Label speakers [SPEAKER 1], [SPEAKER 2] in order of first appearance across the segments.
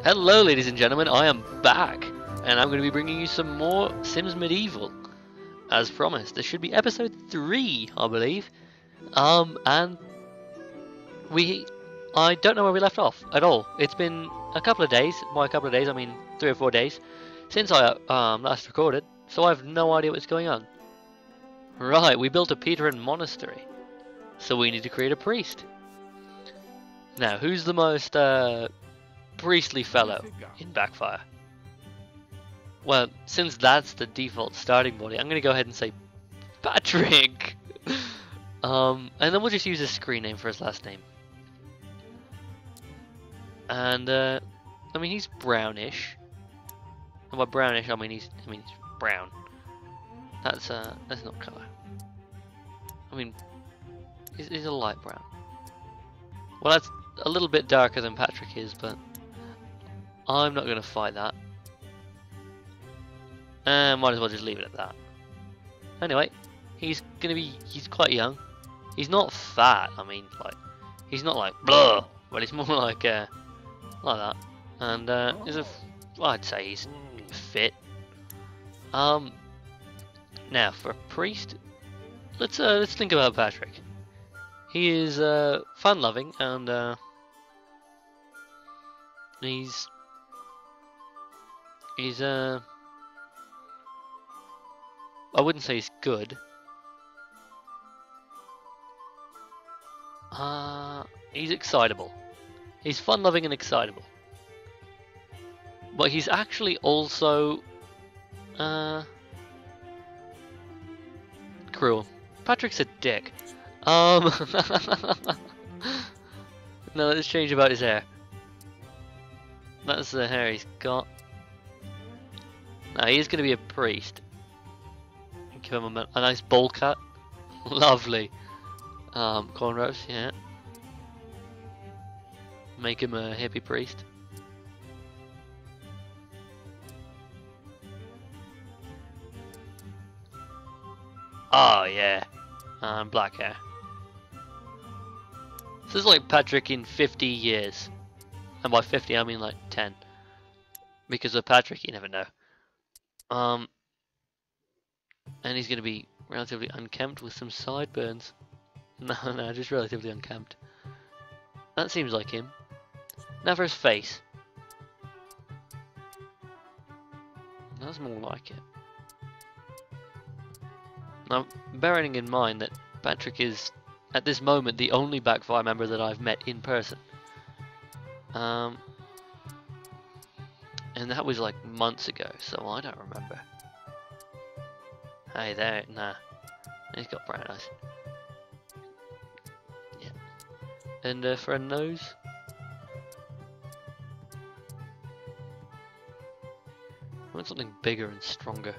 [SPEAKER 1] Hello ladies and gentlemen, I am back, and I'm going to be bringing you some more Sims Medieval. As promised, this should be episode 3, I believe. And I don't know where we left off at all. It's been a couple of days, by a couple of days I mean 3 or 4 days, since I last recorded, so I have no idea what's going on. Right, we built a Peteran monastery, so we need to create a priest. Now, who's the most priestly fellow in Backfire? Well, since that's the default starting body, I'm going to go ahead and say Patrick. And then we'll just use his screen name for his last name. And I mean, he's brownish. And by brownish, I mean he's brown. That's not color. I mean, he's a light brown. Well, that's a little bit darker than Patrick is, but I'm not going to fight that. And might as well just leave it at that. Anyway, he's quite young. He's not fat, I mean, like, he's not like, blah, but he's more like that. And, I'd say he's fit. Now, for a priest, let's think about Patrick. He is, fun-loving, and, he's I wouldn't say he's good. He's excitable. He's fun-loving and excitable. But he's actually also cruel. Patrick's a dick. No, let's change about his hair. That's the hair he's got. Now he's going to be a priest. Give him a nice bowl cut. Lovely. Cornrows, yeah. Make him a hippie priest. Oh yeah. And black hair. This is like Patrick in 50 years. And by 50 I mean like 10. Because of Patrick you never know. And he's going to be relatively unkempt with some sideburns. No, just relatively unkempt. That seems like him. Now for his face. That's more like it. Now, bearing in mind that Patrick is, at this moment, the only Backfire member that I've met in person. And that was like months ago, so I don't remember. Hey there, nah. He's got brown eyes. Yeah. And for a nose. I want something bigger and stronger.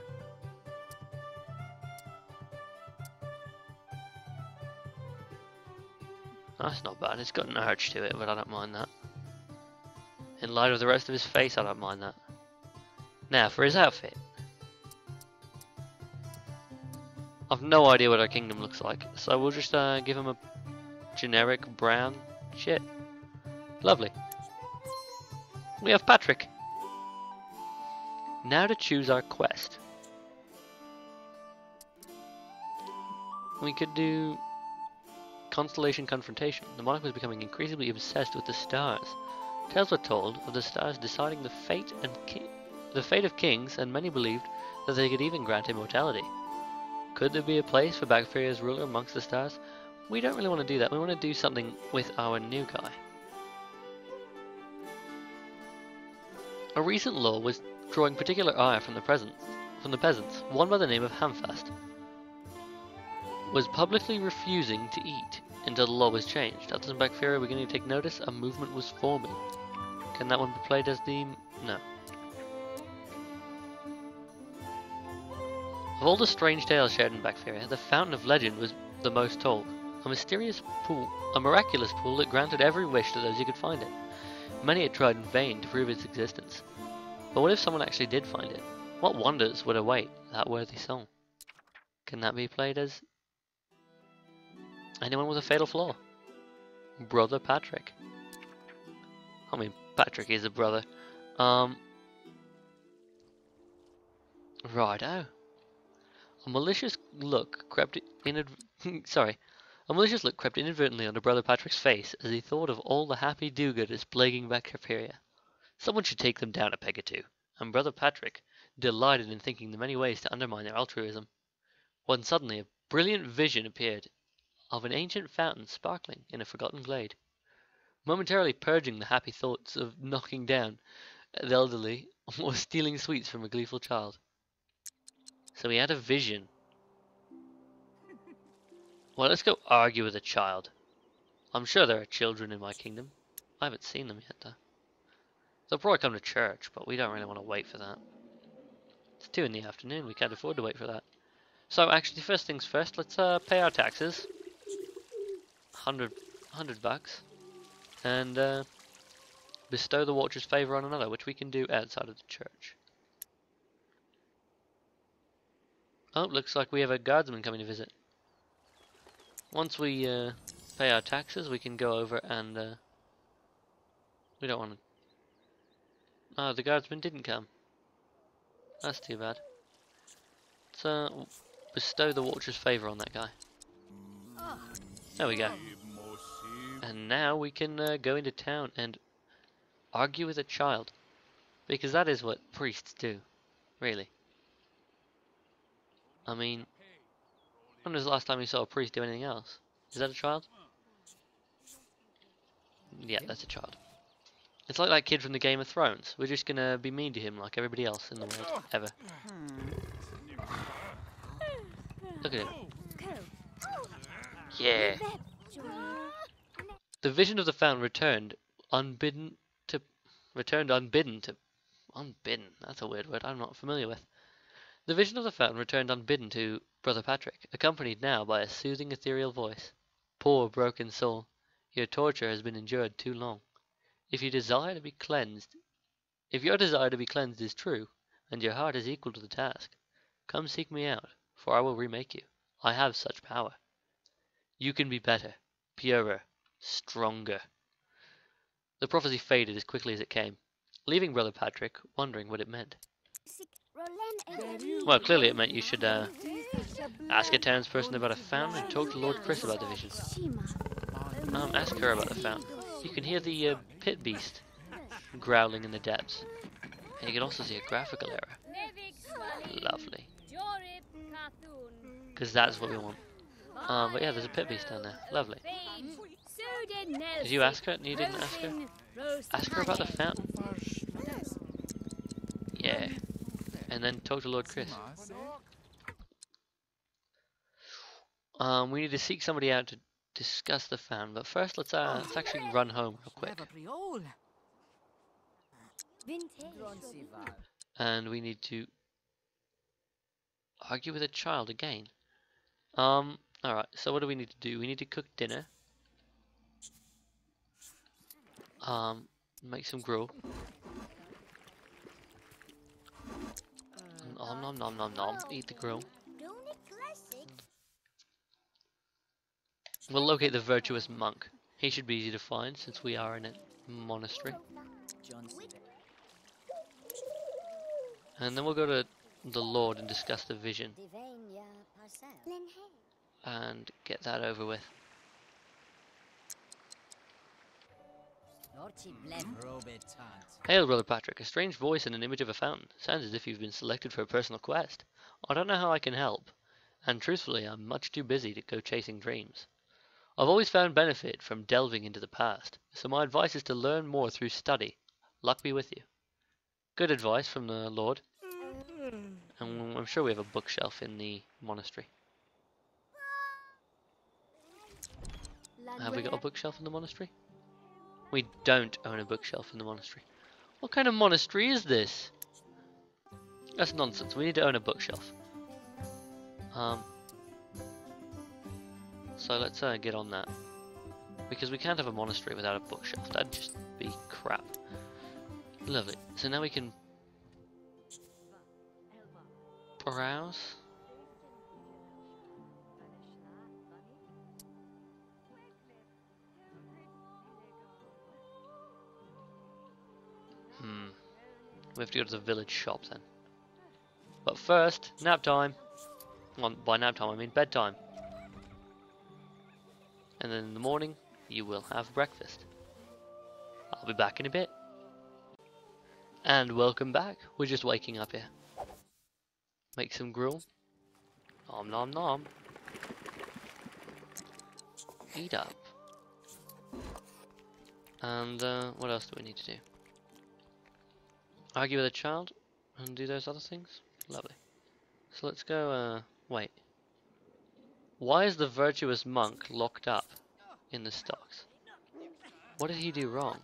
[SPEAKER 1] That's not bad, it's got an arch to it, but I don't mind that. In light of the rest of his face, I don't mind that. Now, for his outfit. I've no idea what our kingdom looks like, so we'll just give him a generic brown shit. Lovely. We have Patrick. Now to choose our quest. We could do Constellation Confrontation. The monarch was becoming increasingly obsessed with the stars. Tales were told of the stars deciding the fate of kings, and many believed that they could even grant immortality. Could there be a place for Backfire's ruler amongst the stars? We don't really want to do that. We want to do something with our new guy. A recent law was drawing particular ire from the peasants. One by the name of Hamfast was publicly refusing to eat until the law was changed. Others in Backfire were beginning to take notice. A movement was forming. Can that one be played as the... No. Of all the strange tales shared in Backfire, the Fountain of Legend was the most told. A mysterious pool, a miraculous pool that granted every wish to those who could find it. Many had tried in vain to prove its existence. But what if someone actually did find it? What wonders would await that worthy soul? Can that be played as anyone with a fatal flaw? Brother Patrick. I mean, Patrick is a brother. Um, righto. A malicious look crept sorry. A malicious look crept inadvertently onto Brother Patrick's face as he thought of all the happy do-gooders plaguing Bacteria. Someone should take them down a peg or two, and Brother Patrick delighted in thinking the many ways to undermine their altruism, when suddenly a brilliant vision appeared of an ancient fountain sparkling in a forgotten glade, momentarily purging the happy thoughts of knocking down the elderly or stealing sweets from a gleeful child. So he had a vision. Well, let's go argue with a child. I'm sure there are children in my kingdom. I haven't seen them yet, though. They'll probably come to church, but we don't really want to wait for that. It's 2 in the afternoon, we can't afford to wait for that. So actually, first things first, let's pay our taxes. 100 bucks. And bestow the Watcher's favour on another, which we can do outside of the church. Oh, looks like we have a guardsman coming to visit. Once we pay our taxes, we can go over and... we don't want to... Oh, the guardsman didn't come. That's too bad. Let's bestow the Watcher's favour on that guy. There we go. And now we can go into town and argue with a child. Because that is what priests do, really. I mean, when was the last time you saw a priest do anything else? Is that a child? Yeah, that's a child. It's like that kid from the Game of Thrones. We're just gonna be mean to him like everybody else in the world, ever. Look at him. Yeah. The vision of the fountain returned unbidden to... Unbidden, that's a weird word I'm not familiar with. The vision of the fountain returned unbidden to Brother Patrick, accompanied now by a soothing ethereal voice. Poor broken soul, your torture has been endured too long. If your desire to be cleansed is true, and your heart is equal to the task, come seek me out, for I will remake you. I have such power. You can be better, purer, stronger. The prophecy faded as quickly as it came, leaving Brother Patrick wondering what it meant. Well, clearly it meant you should ask a townsperson about a fountain and talk to Lord Chris about the vision. Ask her about the fountain. You can hear the pit beast growling in the depths. And you can also see a graphical error. Lovely. Because that's what we want. But yeah, there's a pit beast down there. Lovely. Did you ask her? You didn't ask her? Ask her about the fountain. Yeah. And then talk to Lord Chris. We need to seek somebody out to discuss the fountain. But first, let's actually run home real quick. And we need to argue with a child again. Alright, so what do we need to do? We need to cook dinner. Make some gruel. Nom nom nom nom nom. Eat the gruel. We'll locate the virtuous monk. He should be easy to find since we are in a monastery. And then we'll go to the Lord and discuss the vision. And get that over with. Hail, Brother Patrick. A strange voice and an image of a fountain. Sounds as if you've been selected for a personal quest. I don't know how I can help. And truthfully, I'm much too busy to go chasing dreams. I've always found benefit from delving into the past, so my advice is to learn more through study. Luck be with you. Good advice from the Lord. And I'm sure we have a bookshelf in the monastery. Have we got a bookshelf in the monastery? We don't own a bookshelf in the monastery. What kind of monastery is this? That's nonsense. We need to own a bookshelf. So let's get on that. Because we can't have a monastery without a bookshelf. That'd just be crap. Lovely. So now we can browse. We have to go to the village shop then. But first, nap time. Well, by nap time I mean bedtime. And then in the morning, you will have breakfast. I'll be back in a bit. And welcome back. We're just waking up here. Make some gruel. Nom nom nom. Eat up. And what else do we need to do? Argue with a child and do those other things? Lovely. So let's go, wait. Why is the virtuous monk locked up in the stocks? What did he do wrong?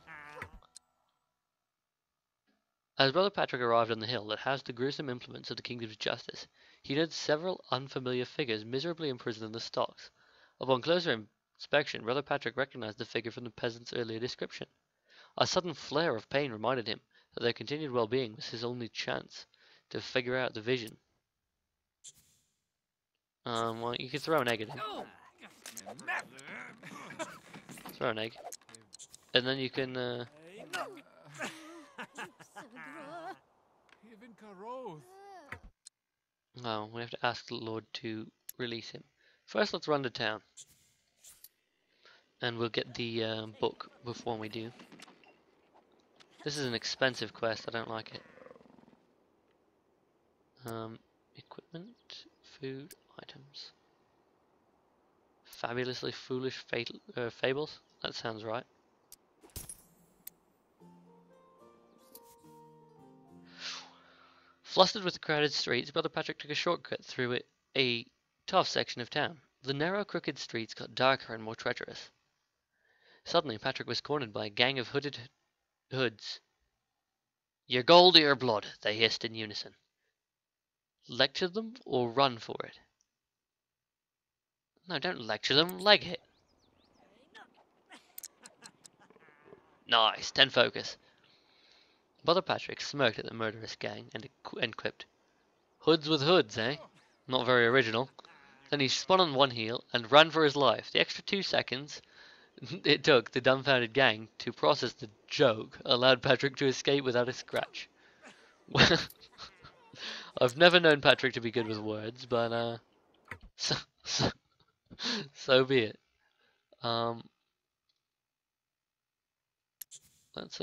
[SPEAKER 1] As Brother Patrick arrived on the hill that housed the gruesome implements of the Kingdom's justice, he noted several unfamiliar figures miserably imprisoned in the stocks. Upon closer inspection, Brother Patrick recognized the figure from the peasant's earlier description. A sudden flare of pain reminded him that their continued well-being was his only chance to figure out the vision. Well, you could throw an egg at him. Throw an egg. And then you can, oh, we have to ask the Lord to release him. First, let's run to town. And we'll get the book before we do. This is an expensive quest, I don't like it. Equipment, food, items. Fabulously foolish fables? That sounds right. Flustered with the crowded streets, Brother Patrick took a shortcut through a tough section of town. The narrow, crooked streets got darker and more treacherous. Suddenly, Patrick was cornered by a gang of hooded hoods. "Your gold or your blood," they hissed in unison. Lecture them or run for it? No, don't lecture them, leg it. Nice, 10 focus. Brother Patrick smirked at the murderous gang and quipped, "Hoods with hoods, eh? Not very original." Then he spun on one heel and ran for his life. The extra 2 seconds it took the dumbfounded gang to process the joke allowed Patrick to escape without a scratch. I've never known Patrick to be good with words, but so be it. Let's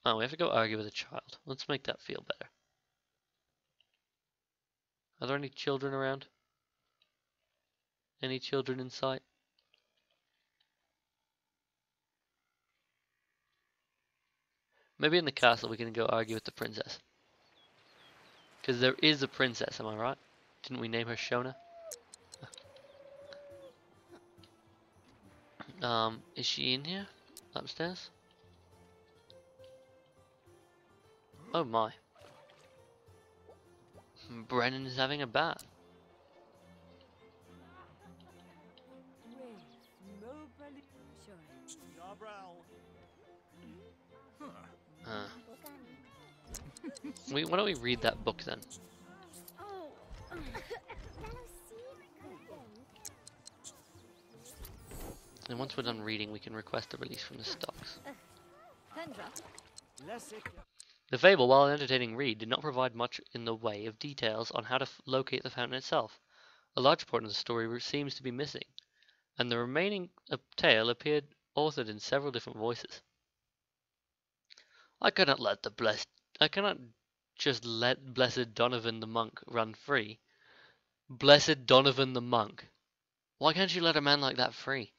[SPEAKER 1] oh, we have to go argue with a child. Let's make that feel better. Are there any children around? Any children in sight? Maybe in the castle we can go argue with the princess. Because there is a princess, am I right? Didn't we name her Shona? Is she in here? Upstairs? Oh my. Brennan is having a bath. Why don't we read that book then? And once we're done reading, we can request a release from the stocks. The fable, while an entertaining read, did not provide much in the way of details on how to locate the fountain itself. A large part of the story seems to be missing, and the remaining tale appeared authored in several different voices. I cannot just let blessed Donovan the monk run free. Blessed Donovan the monk. Why can't you let a man like that free?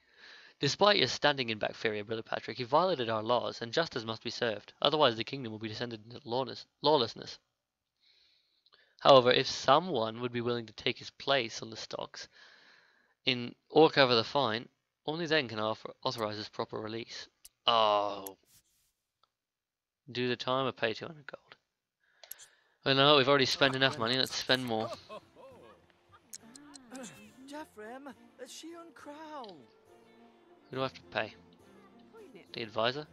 [SPEAKER 1] Despite your standing in Bacteria, Brother Patrick, he violated our laws, and justice must be served. Otherwise the kingdom will be descended into lawlessness. However, if someone would be willing to take his place on the stocks or cover the fine, only then can authorize his proper release. Oh. Do the time or pay 200 gold. Well, no, we've already spent enough money. Let's spend more. Who do I have to pay? The advisor?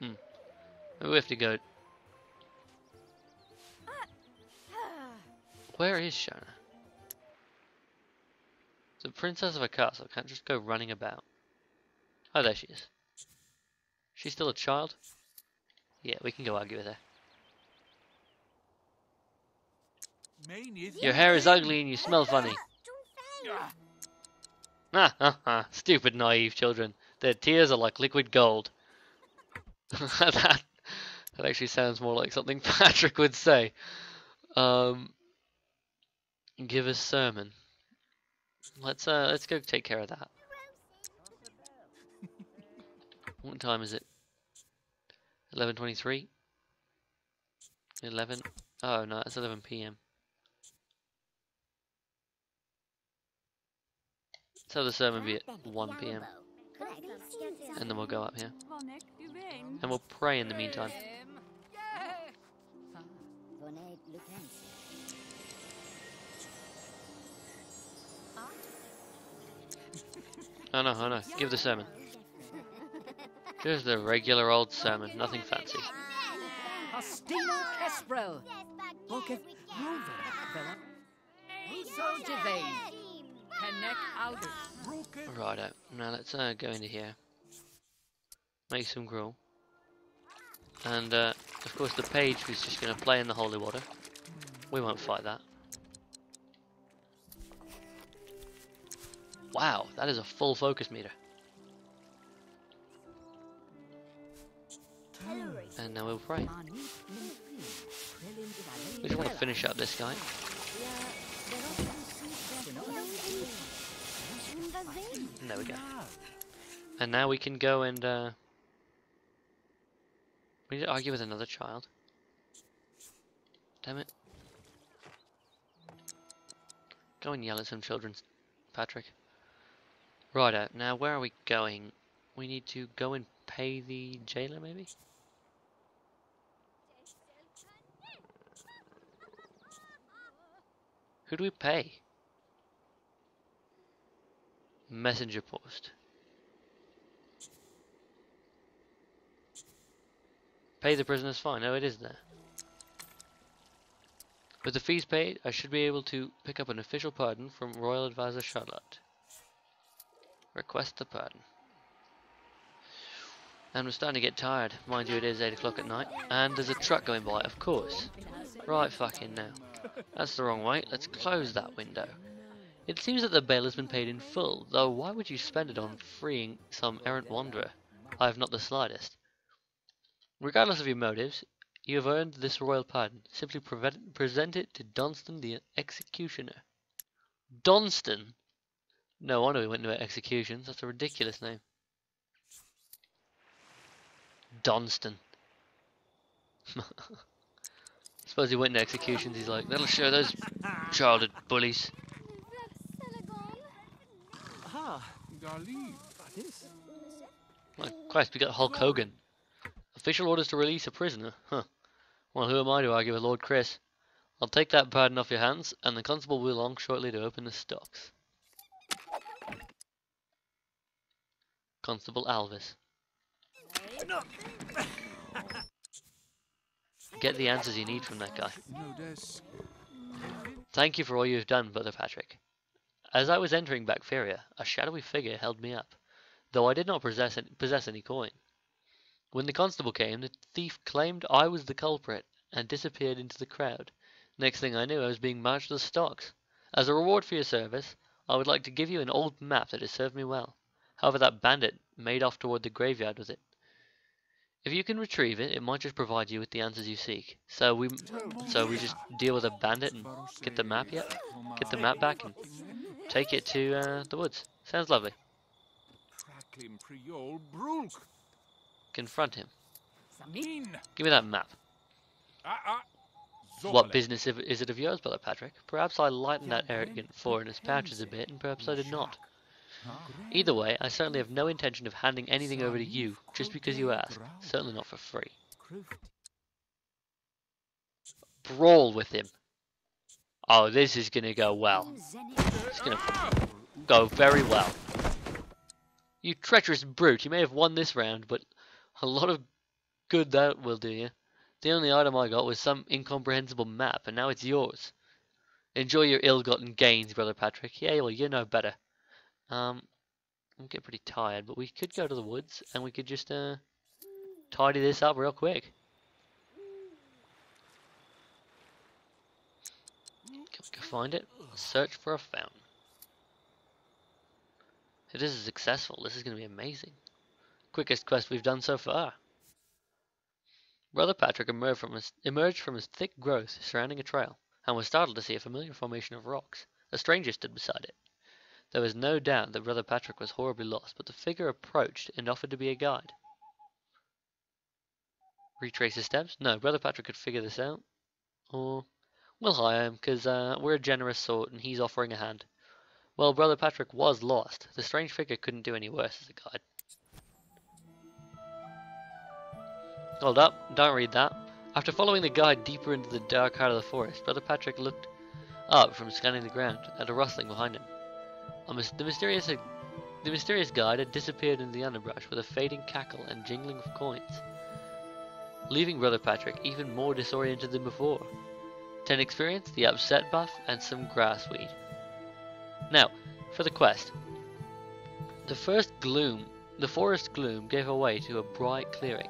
[SPEAKER 1] Maybe we have to go. Where is Shona? The princess of a castle can't just go running about. Oh, there she is. She's still a child? Yeah, we can go argue with her. Your hair is ugly and you smell funny. Stupid naive children. Their tears are like liquid gold. that actually sounds more like something Patrick would say. Give a sermon. Let's go take care of that. What time is it? 11:23. 11. Oh no, it's 11 p.m. Let's have the sermon be at 1 p.m. and then we'll go up here and we'll pray in the meantime. Oh no, give the sermon. Just a regular old sermon, nothing fancy. Righto, now let's go into here. Make some gruel. And of course the page is just going to play in the holy water. We won't fight that. Wow, that is a full focus meter. And now we'll pray. We just want to finish up this guy. There we go. And now we can go and we need to argue with another child. Damn it. Go and yell at some children, Patrick. Righto, now where are we going? We need to go and pay the jailer, maybe? Who do we pay? Messenger post. Pay the prisoner's fine. Oh, it is there. With the fees paid, I should be able to pick up an official pardon from Royal Advisor Charlotte. Request the pardon. And we're starting to get tired. Mind you, it is 8 o'clock at night. And there's a truck going by, of course. Right fucking now. That's the wrong way. Let's close that window. It seems that the bail has been paid in full, though why would you spend it on freeing some errant wanderer? I have not the slightest. Regardless of your motives, you have earned this royal pardon. Simply present it to Donston the executioner. Donston? No wonder we went to executions. That's a ridiculous name. Donston. Suppose he went to executions. He's like, that'll show those childhood bullies. My Christ, we got Hulk Hogan. Official orders to release a prisoner. Huh. Well, who am I to argue with Lord Chris? I'll take that pardon off your hands, and the constable will be along shortly to open the stocks. Constable Alvis. Get the answers you need from that guy. Thank you for all you've done, Brother Patrick. As I was entering Bacteria, a shadowy figure held me up, though I did not possess any coin. When the constable came, the thief claimed I was the culprit and disappeared into the crowd. Next thing I knew, I was being marched to the stocks. As a reward for your service, I would like to give you an old map that has served me well. However, that bandit made off toward the graveyard with it. If you can retrieve it, it might just provide you with the answers you seek. So we just deal with a bandit and get the map get the map back and take it to the woods. Sounds lovely. Confront him. Give me that map. What business is it of yours, Brother Patrick? Perhaps I lightened that arrogant foreigner's pouches a bit, and perhaps I did not. Either way, I certainly have no intention of handing anything over to you, just because you ask. Certainly not for free. Brawl with him. Oh, this is gonna go well. It's gonna go very well. You treacherous brute, you may have won this round, but a lot of good that will do you. The only item I got was some incomprehensible map, and now it's yours. Enjoy your ill-gotten gains, Brother Patrick. Yeah, well, you know better. I'm getting pretty tired, but we could go to the woods and we could just tidy this up real quick. Go find it. Search for a fountain. If this is successful, this is going to be amazing. Quickest quest we've done so far. Brother Patrick emerged from his thick growth surrounding a trail, and was startled to see a familiar formation of rocks. A stranger stood beside it. There was no doubt that Brother Patrick was horribly lost, but the figure approached and offered to be a guide. Retrace his steps? No, Brother Patrick could figure this out. Or, we'll hire him, because we're a generous sort, and he's offering a hand. Well, Brother Patrick was lost. The strange figure couldn't do any worse as a guide. Hold up, don't read that. After following the guide deeper into the dark heart of the forest, Brother Patrick looked up from scanning the ground at a rustling behind him. The mysterious guide had disappeared into the underbrush with a fading cackle and jingling of coins, leaving Brother Patrick even more disoriented than before. 10 experience, the upset buff, and some grassweed. Now, for the quest. The forest gloom gave way to a bright clearing,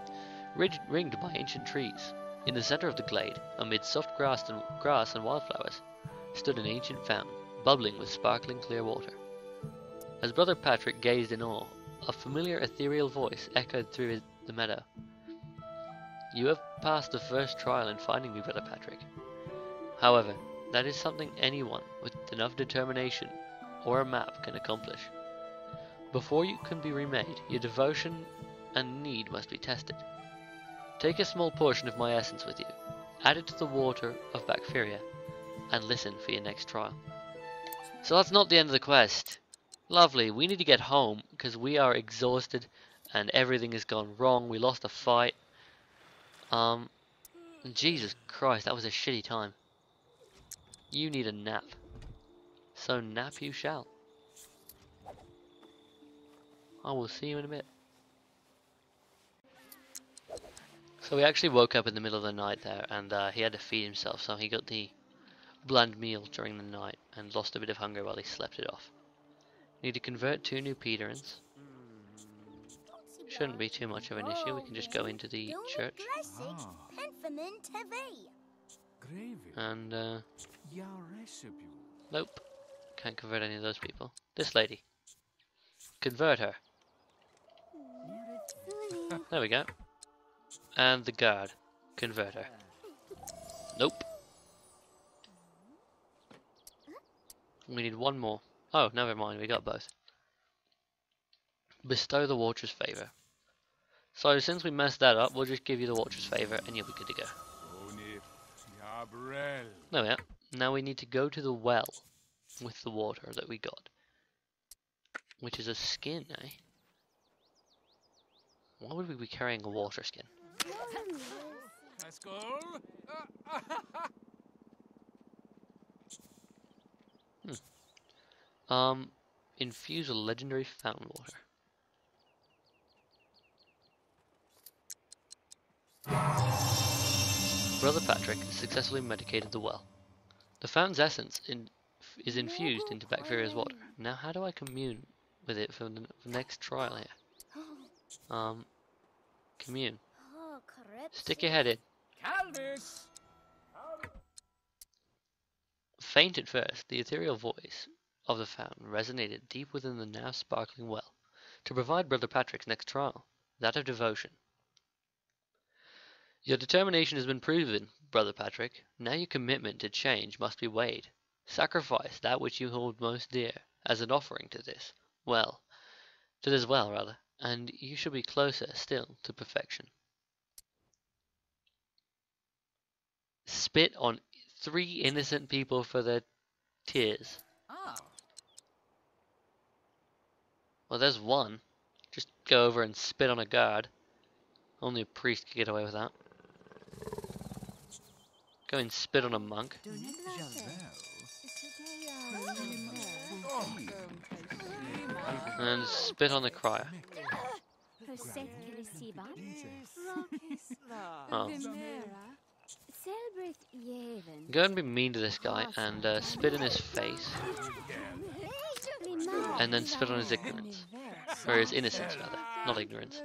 [SPEAKER 1] ringed by ancient trees. In the center of the glade, amid soft grass and wildflowers, stood an ancient fountain, bubbling with sparkling clear water. As Brother Patrick gazed in awe, a familiar ethereal voice echoed through the meadow. You have passed the first trial in finding me, Brother Patrick. However, that is something anyone with enough determination or a map can accomplish. Before you can be remade, your devotion and need must be tested. Take a small portion of my essence with you, add it to the water of Bacteria, and listen for your next trial. So that's not the end of the quest. Lovely, we need to get home, because we are exhausted, and everything has gone wrong. We lost a fight. Jesus Christ, that was a shitty time. You need a nap. So nap you shall. I will see you in a bit. So we actually woke up in the middle of the night there, and he had to feed himself, so he got the bland meal during the night and lost a bit of hunger while he slept it off. Need to convert 2 new Peterins. Shouldn't be too much of an issue, we can just go into the church. And, nope. Can't convert any of those people. This lady. Convert her. There we go. And the guard. Convert her. Nope. We need 1 more. Oh, never mind, we got both. Bestow the Watcher's Favour. So since we messed that up, we'll just give you the Watcher's Favour and you'll be good to go. There we are. Now we need to go to the well with the water that we got. Which is a skin, eh? Why would we be carrying a water skin? Infuse a legendary fountain water. Brother Patrick successfully medicated the well. The fountain's essence is infused into Bacteria's water. Now how do I commune with it for the next trial here? Commune. Stick your head in. Faint at first, the ethereal voice of the fountain resonated deep within the now sparkling well, to provide Brother Patrick's next trial, that of devotion. Your determination has been proven, Brother Patrick. Now your commitment to change must be weighed. Sacrifice that which you hold most dear as an offering to this well, and you shall be closer still to perfection. Spit on 3 innocent people for their tears. Well, there's one. Just go over and spit on a guard. Only a priest could get away with that. Go and spit on a monk. And spit on the crier. Oh. Go and be mean to this guy and spit in his face, and then spit on his ignorance. Or his innocence, rather, not ignorance.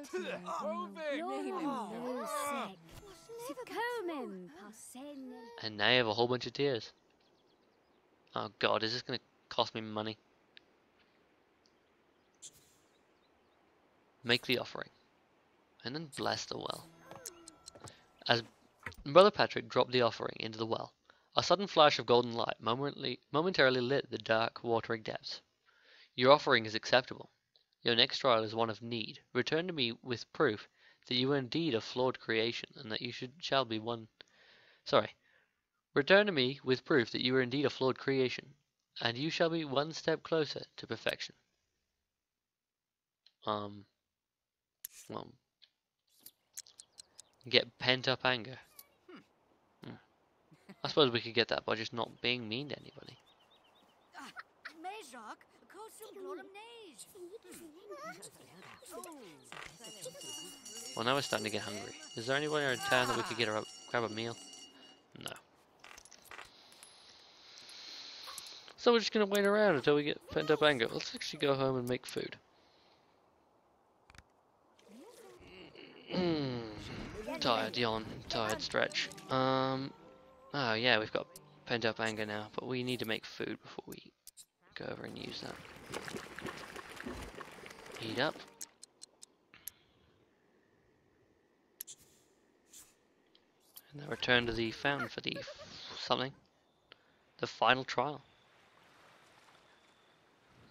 [SPEAKER 1] And now you have a whole bunch of tears. Oh god, is this going to cost me money? Make the offering, and then bless the well. As Brother Patrick dropped the offering into the well, a sudden flash of golden light momentarily lit the dark, watering depths. Your offering is acceptable. Your next trial is one of need. Return to me with proof that you are indeed a flawed creation, and that you shall be one. Sorry. Return to me with proof that you are indeed a flawed creation, and you shall be one step closer to perfection. Well, get pent up anger. I suppose we could get that by just not being mean to anybody. Well, now we're starting to get hungry. Is there anybody in town that we could grab a meal? No. So we're just gonna wait around until we get pent up anger. Let's actually go home and make food. Tired, yawn, tired, stretch. Oh yeah, we've got pent up anger now, but we need to make food before we go over and use that. Eat up. And then return to the fountain for the the final trial.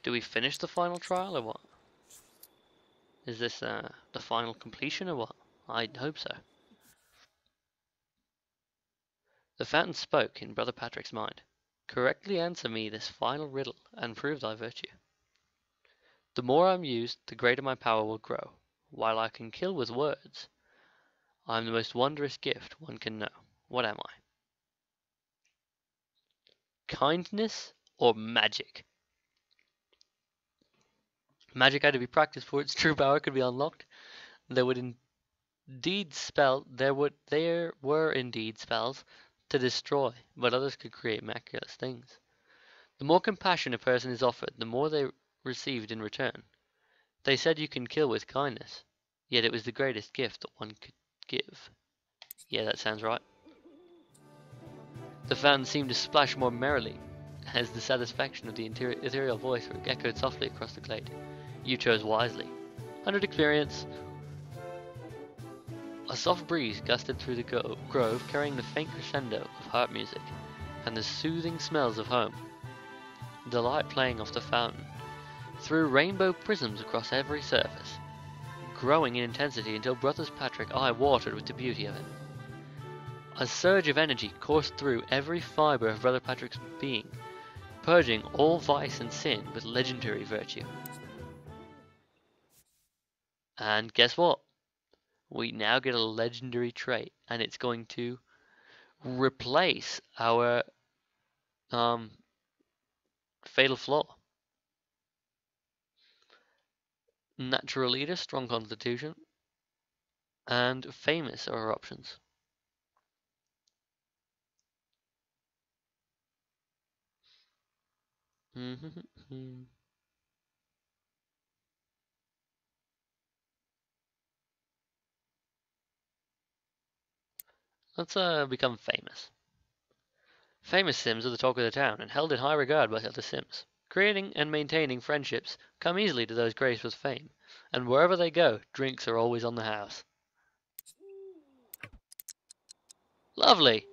[SPEAKER 1] Do we finish the final trial or what? Is this the final completion or what? I hope so. The fountain spoke in Brother Patrick's mind. Correctly answer me this final riddle, and prove thy virtue. The more I'm used, the greater my power will grow. While I can kill with words, I am the most wondrous gift one can know. What am I? Kindness or magic? Magic had to be practiced for its true power could be unlocked. There were indeed spells to destroy, but others could create miraculous things. The more compassion a person is offered, the more they received in return. They said you can kill with kindness, yet it was the greatest gift that one could give. Yeah, that sounds right. The fountain seemed to splash more merrily, as the satisfaction of the ethereal voice echoed softly across the glade. You chose wisely. 100 experience. A soft breeze gusted through the grove, carrying the faint crescendo of harp music, and the soothing smells of home. The light playing off the fountain threw rainbow prisms across every surface, growing in intensity until Brother Patrick's eye watered with the beauty of it. A surge of energy coursed through every fibre of Brother Patrick's being, purging all vice and sin with legendary virtue. And guess what? We now get a legendary trait, and it's going to replace our fatal flaw. Natural leader, strong constitution, and famous are our options. Let's become famous. Famous Sims are the talk of the town and held in high regard by other Sims. Creating and maintaining friendships come easily to those graced with fame, and wherever they go, drinks are always on the house. Lovely!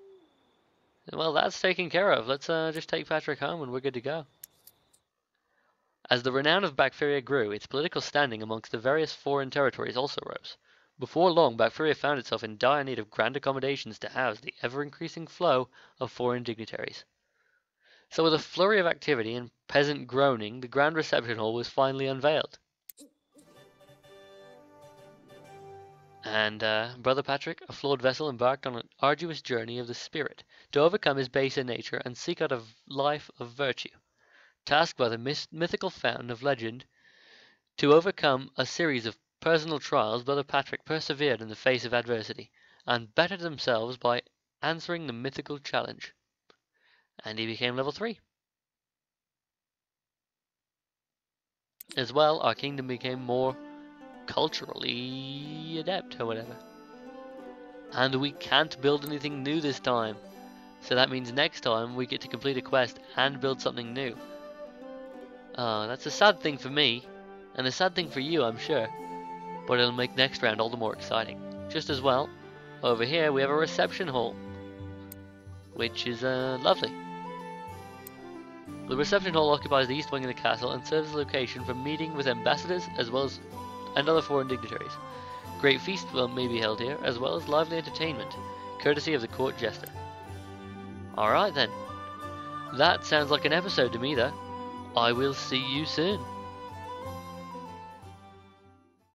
[SPEAKER 1] Well, that's taken care of. Let's just take Patrick home and we're good to go. As the renown of Bacteria grew, its political standing amongst the various foreign territories also rose. Before long, Bacteria found itself in dire need of grand accommodations to house the ever-increasing flow of foreign dignitaries. So with a flurry of activity and peasant groaning, the grand reception hall was finally unveiled. And Brother Patrick, a flawed vessel, embarked on an arduous journey of the spirit to overcome his baser nature and seek out a life of virtue. Tasked by the mythical fountain of legend to overcome a series of personal trials, Brother Patrick persevered in the face of adversity, and bettered themselves by answering the mythical challenge. And he became level 3. As well, our kingdom became more culturally adept or whatever. And we can't build anything new this time. So that means next time we get to complete a quest and build something new. That's a sad thing for me, and a sad thing for you, I'm sure. But it'll make next round all the more exciting. Just as well, over here we have a reception hall, which is lovely. The reception hall occupies the east wing of the castle and serves as a location for meeting with ambassadors as well as and other foreign dignitaries. Great feasts may be held here, as well as lively entertainment, courtesy of the court jester. Alright then. That sounds like an episode to me though. I will see you soon.